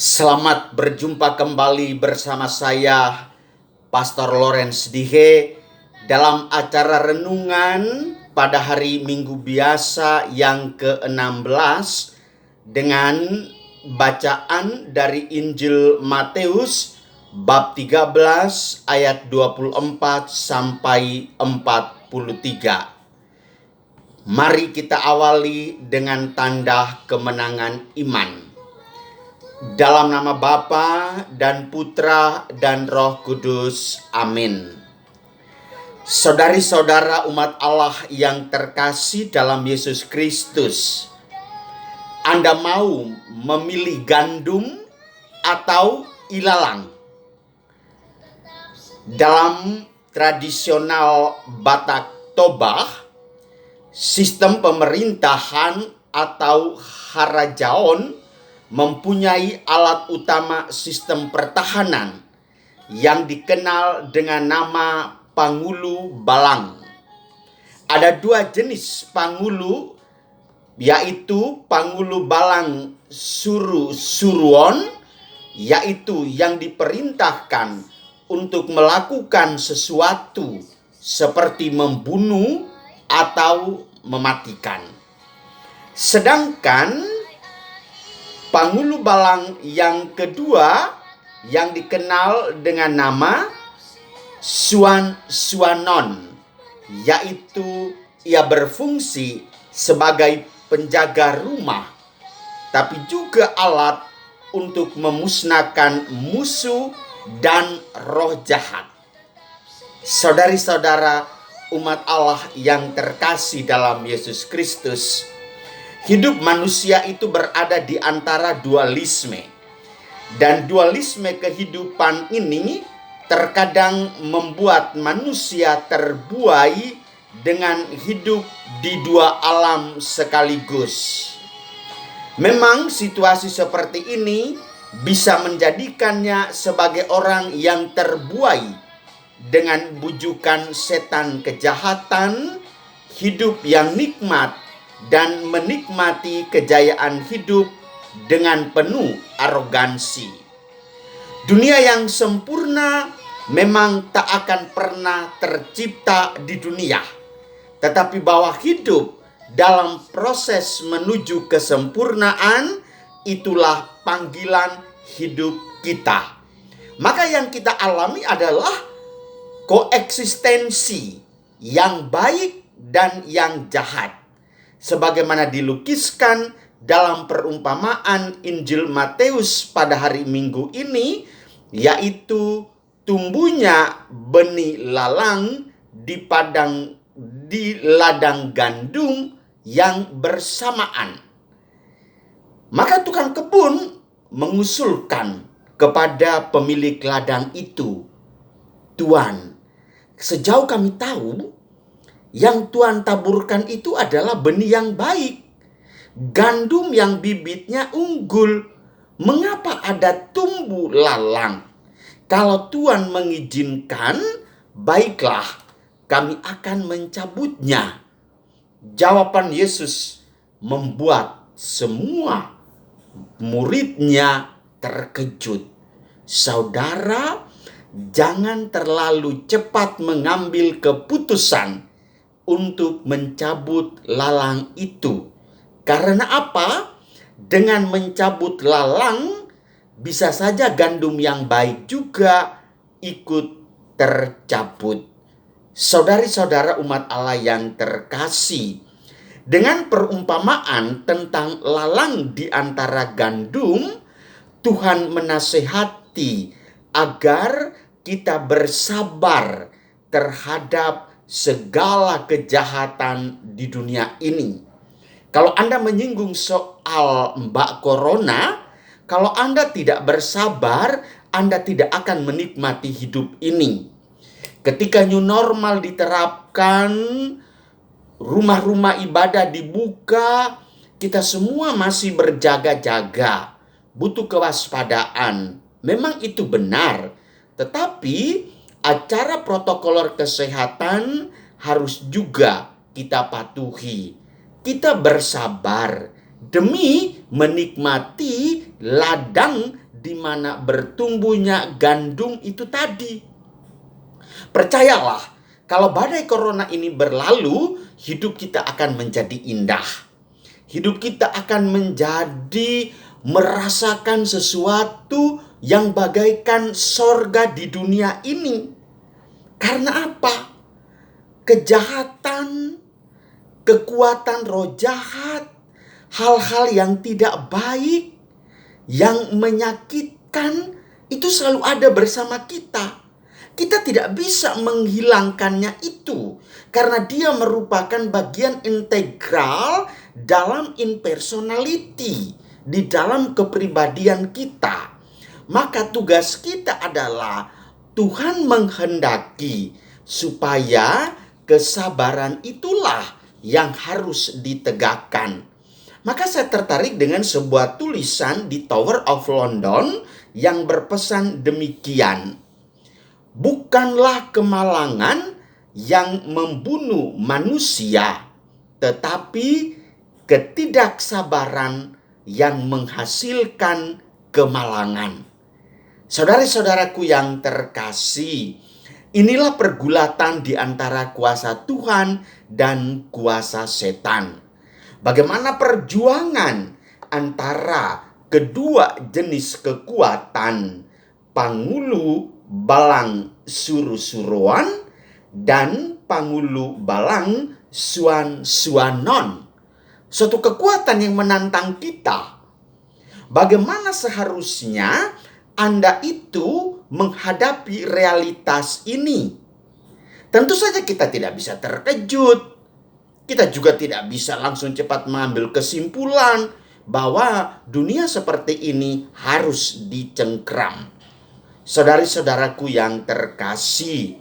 Selamat berjumpa kembali bersama saya, Pastor Lawrence Dihe, dalam acara renungan pada hari Minggu biasa yang ke-16 dengan bacaan dari Injil Matius bab 13 ayat 24 sampai 43. Mari kita awali dengan tanda kemenangan iman. Dalam nama Bapa dan Putra dan Roh Kudus. Amin. Saudari-saudara umat Allah yang terkasih dalam Yesus Kristus, Anda mau memilih gandum atau ilalang? Dalam tradisional Batak Toba, sistem pemerintahan atau harajaon mempunyai alat utama sistem pertahanan yang dikenal dengan nama Pangulu Balang. Ada dua jenis Pangulu, yaitu Pangulu Balang Suruon, yaitu yang diperintahkan untuk melakukan sesuatu seperti membunuh atau mematikan. Sedangkan Pangulu Balang yang kedua yang dikenal dengan nama Suanon, yaitu ia berfungsi sebagai penjaga rumah, tapi juga alat untuk memusnahkan musuh dan roh jahat. Saudari-saudara umat Allah yang terkasih dalam Yesus Kristus, hidup manusia itu berada di antara dualisme. Dan dualisme kehidupan ini terkadang membuat manusia terbuai dengan hidup di dua alam sekaligus. Memang situasi seperti ini bisa menjadikannya sebagai orang yang terbuai dengan bujukan setan kejahatan, hidup yang nikmat, dan menikmati kejayaan hidup dengan penuh arogansi. Dunia yang sempurna memang tak akan pernah tercipta di dunia, tetapi bahwa hidup dalam proses menuju kesempurnaan itulah panggilan hidup kita. Maka yang kita alami adalah koeksistensi yang baik dan yang jahat, sebagaimana dilukiskan dalam perumpamaan Injil Matius pada hari Minggu ini, yaitu tumbuhnya benih lalang di ladang gandum yang bersamaan. Maka tukang kebun mengusulkan kepada pemilik ladang itu, "Tuan, sejauh kami tahu, yang Tuan taburkan itu adalah benih yang baik, gandum yang bibitnya unggul. Mengapa ada tumbuh lalang? Kalau Tuan mengizinkan, baiklah, kami akan mencabutnya." Jawaban Yesus membuat semua muridnya terkejut. Saudara, jangan terlalu cepat mengambil keputusan untuk mencabut lalang itu. Karena apa? Dengan mencabut lalang, bisa saja gandum yang baik juga ikut tercabut. Saudari-saudara umat Allah yang terkasih, dengan perumpamaan tentang lalang di antara gandum, Tuhan menasehati agar kita bersabar terhadap segala kejahatan di dunia ini. Kalau Anda menyinggung soal Mbak Corona, kalau Anda tidak bersabar, Anda tidak akan menikmati hidup ini. Ketika new normal diterapkan, rumah-rumah ibadah dibuka, kita semua masih berjaga-jaga, butuh kewaspadaan. Memang itu benar, tetapi acara protokol kesehatan harus juga kita patuhi. Kita bersabar demi menikmati ladang di mana bertumbuhnya gandum itu tadi. Percayalah, kalau badai corona ini berlalu, hidup kita akan menjadi indah. Hidup kita akan menjadi merasakan sesuatu yang bagaikan sorga di dunia ini. Karena apa? Kejahatan, kekuatan roh jahat, hal-hal yang tidak baik, yang menyakitkan, itu selalu ada bersama kita. Kita tidak bisa menghilangkannya itu, karena dia merupakan bagian integral dalam impersonality, di dalam kepribadian kita. Maka tugas kita adalah Tuhan menghendaki supaya kesabaran itulah yang harus ditegakkan. Maka saya tertarik dengan sebuah tulisan di Tower of London yang berpesan demikian. Bukanlah kemalangan yang membunuh manusia, tetapi ketidaksabaran yang menghasilkan kemalangan. Saudara-saudaraku yang terkasih, inilah pergulatan di antara kuasa Tuhan dan kuasa setan. Bagaimana perjuangan antara kedua jenis kekuatan, pangulu balang suru-suruan dan pangulu balang suan-suanon. Suatu kekuatan yang menantang kita. Bagaimana seharusnya Anda itu menghadapi realitas ini? Tentu saja kita tidak bisa terkejut. Kita juga tidak bisa langsung cepat mengambil kesimpulan bahwa dunia seperti ini harus dicengkram. Saudari-saudaraku yang terkasih,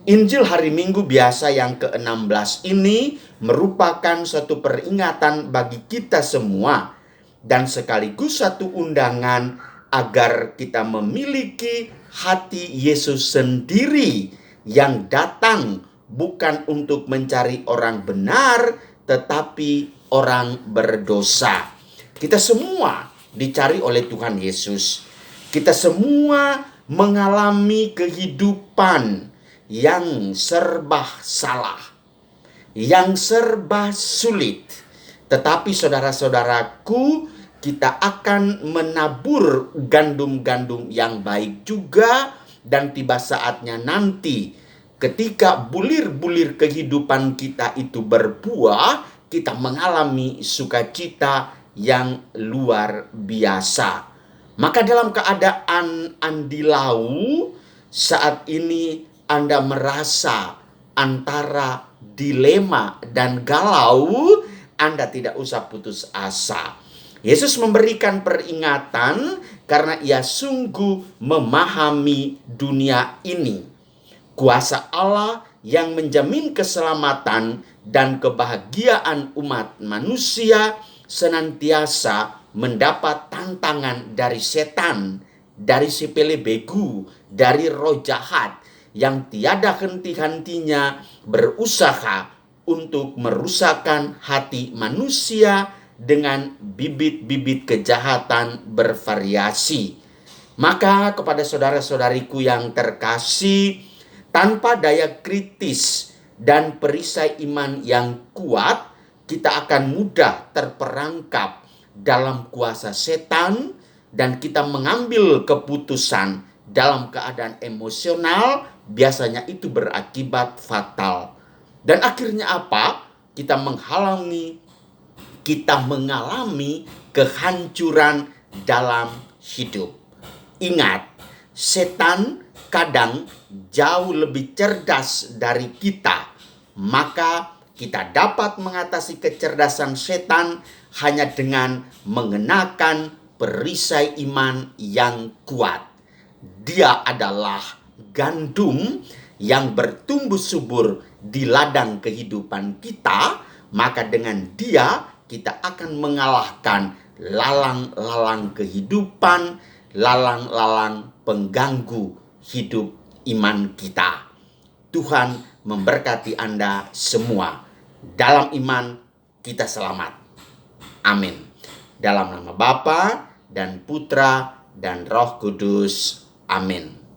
Injil hari Minggu biasa yang ke-16 ini merupakan suatu peringatan bagi kita semua dan sekaligus satu undangan agar kita memiliki hati Yesus sendiri yang datang bukan untuk mencari orang benar, tetapi orang berdosa. Kita semua dicari oleh Tuhan Yesus. Kita semua mengalami kehidupan yang serba salah, yang serba sulit. Tetapi saudara-saudaraku, kita akan menabur gandum-gandum yang baik juga, dan tiba saatnya nanti ketika bulir-bulir kehidupan kita itu berbuah, kita mengalami sukacita yang luar biasa. Maka dalam keadaan andilau saat ini Anda merasa antara dilema dan galau, Anda tidak usah putus asa. Yesus memberikan peringatan karena ia sungguh memahami dunia ini. Kuasa Allah yang menjamin keselamatan dan kebahagiaan umat manusia senantiasa mendapat tantangan dari setan, dari si pelebegu, dari roh jahat yang tiada henti-hentinya berusaha untuk merusakkan hati manusia dengan bibit-bibit kejahatan bervariasi. Maka kepada saudara-saudariku yang terkasih, tanpa daya kritis dan perisai iman yang kuat, kita akan mudah terperangkap dalam kuasa setan dan kita mengambil keputusan dalam keadaan emosional, biasanya itu berakibat fatal. Dan akhirnya apa? Kita mengalami kehancuran dalam hidup. Ingat, setan kadang jauh lebih cerdas dari kita. Maka kita dapat mengatasi kecerdasan setan hanya dengan mengenakan perisai iman yang kuat. Dia adalah gandum yang bertumbuh subur di ladang kehidupan kita. Maka dengan dia kita akan mengalahkan lalang-lalang kehidupan, lalang-lalang pengganggu hidup iman kita. Tuhan memberkati Anda semua. Dalam iman kita selamat. Amin. Dalam nama Bapa dan Putra dan Roh Kudus. Amin.